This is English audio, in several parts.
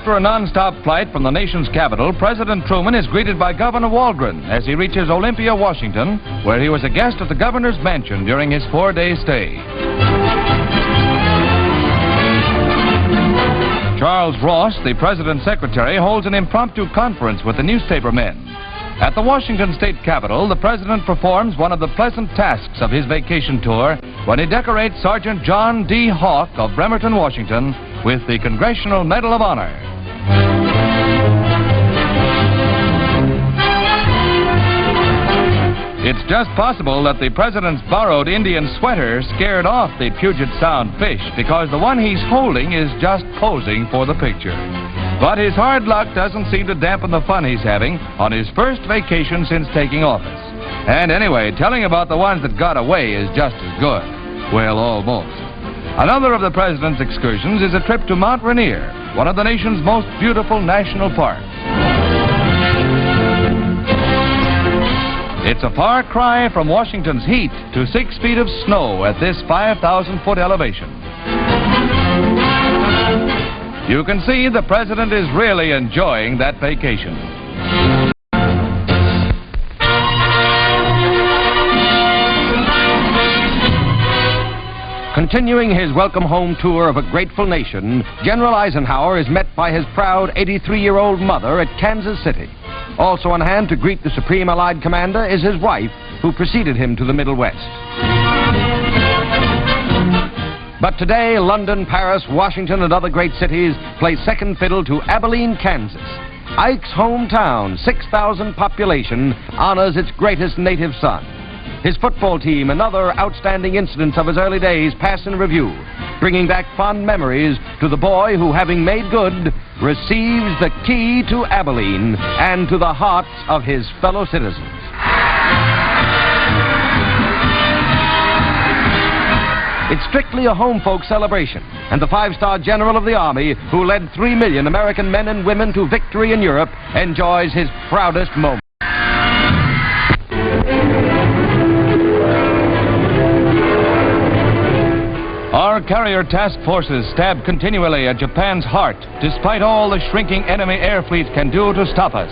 After a non-stop flight from the nation's capital, President Truman is greeted by Governor Walgren as he reaches Olympia, Washington, where he was a guest at the governor's mansion during his 4-day stay. Charles Ross, the president's secretary, holds an impromptu conference with the newspaper men. At the Washington state capitol, the president performs one of the pleasant tasks of his vacation tour when he decorates Sergeant John D. Hawk of Bremerton, Washington, with the Congressional Medal of Honor. It's just possible that the president's borrowed Indian sweater scared off the Puget Sound fish, because the one he's holding is just posing for the picture. But his hard luck doesn't seem to dampen the fun he's having on his first vacation since taking office. And anyway, telling about the ones that got away is just as good. Well, almost. Another of the president's excursions is a trip to Mount Ranier, one of the nation's most beautiful national parks. It's a far cry from Washington's heat to 6 feet of snow at this 5,000-foot elevation. You can see the president is really enjoying that vacation. Continuing his welcome home tour of a grateful nation, General Eisenhower is met by his proud 83-year-old mother at Kansas City. Also on hand to greet the Supreme Allied Commander is his wife, who preceded him to the Middle West. But today, London, Paris, Washington, and other great cities play second fiddle to Abilene, Kansas. Ike's hometown, 6,000 population, honors its greatest native son. His football team and other outstanding incidents of his early days pass in review, bringing back fond memories to the boy who, having made good, receives the key to Abilene and to the hearts of his fellow citizens. It's strictly a home folk celebration, and the 5-star general of the Army, who led 3 million American men and women to victory in Europe, enjoys his proudest moment. Our carrier task forces stab continually at Japan's heart, despite all the shrinking enemy air fleet can do to stop us.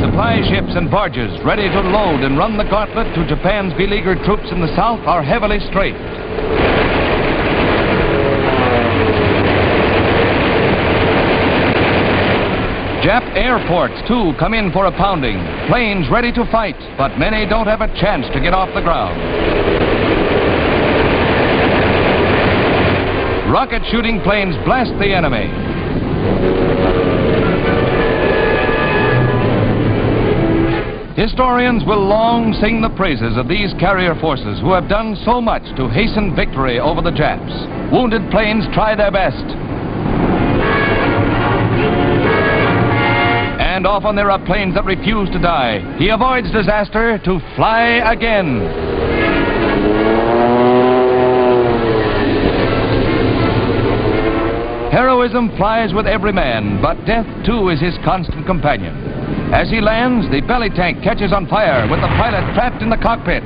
Supply ships and barges ready to load and run the gauntlet to Japan's beleaguered troops in the south are heavily strafed. Jap airports, too, come in for a pounding. Planes ready to fight, but many don't have a chance to get off the ground. Rocket shooting planes blast the enemy. Historians will long sing the praises of these carrier forces who have done so much to hasten victory over the Japs. Wounded planes try their best. And often there are planes that refuse to die. He avoids disaster to fly again. Heroism flies with every man, but death, too, is his constant companion. As he lands, the belly tank catches on fire with the pilot trapped in the cockpit.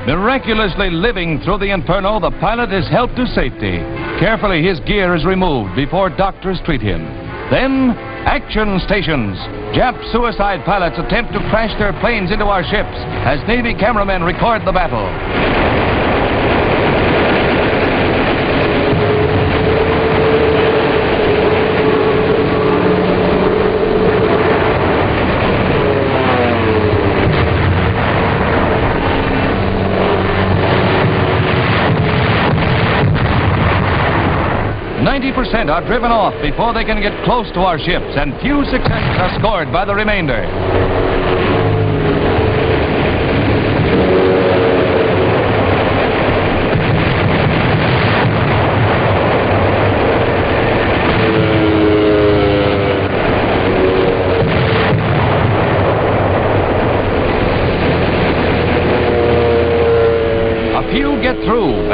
Miraculously living through the inferno, the pilot is helped to safety. Carefully, his gear is removed before doctors treat him. Then, action stations. Jap suicide pilots attempt to crash their planes into our ships as Navy cameramen record the battle. 90% are driven off before they can get close to our ships, and few successes are scored by the remainder.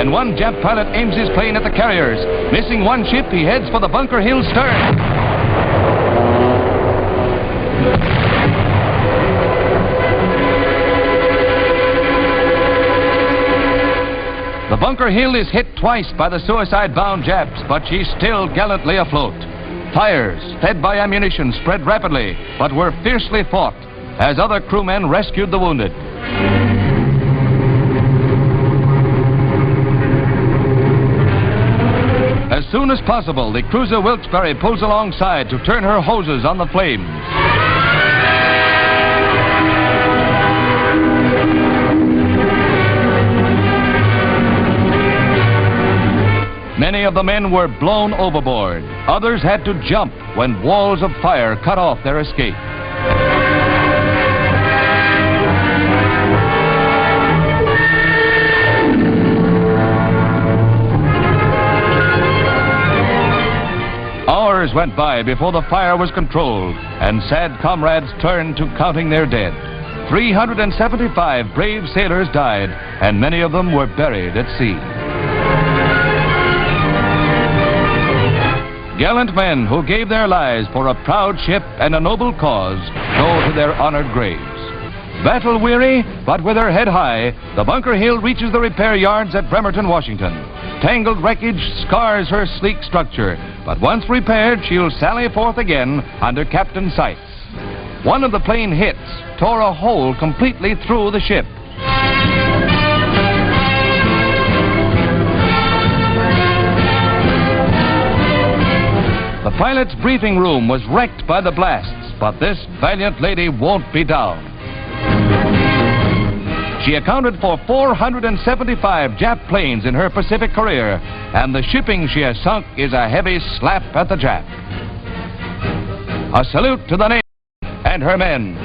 and one Jap pilot aims his plane at the carriers. Missing one ship, he heads for the Bunker Hill stern. The Bunker Hill is hit twice by the suicide-bound Japs, but she's still gallantly afloat. Fires, fed by ammunition, spread rapidly, but were fiercely fought as other crewmen rescued the wounded. As soon as possible, the cruiser Wilkes-Barre pulls alongside to turn her hoses on the flames. Many of the men were blown overboard. Others had to jump when walls of fire cut off their escape. Hours went by before the fire was controlled, and sad comrades turned to counting their dead. 375 brave sailors died, and many of them were buried at sea. Gallant men who gave their lives for a proud ship and a noble cause go to their honored graves. Battle-weary, but with her head high, the Bunker Hill reaches the repair yards at Bremerton, Washington. Tangled wreckage scars her sleek structure, but once repaired, she'll sally forth again under Captain Sights. One of the plane hits tore a hole completely through the ship. The pilot's briefing room was wrecked by the blasts, but this valiant lady won't be down. She accounted for 475 Jap planes in her Pacific career, and the shipping she has sunk is a heavy slap at the Jap. A salute to the Navy and her men.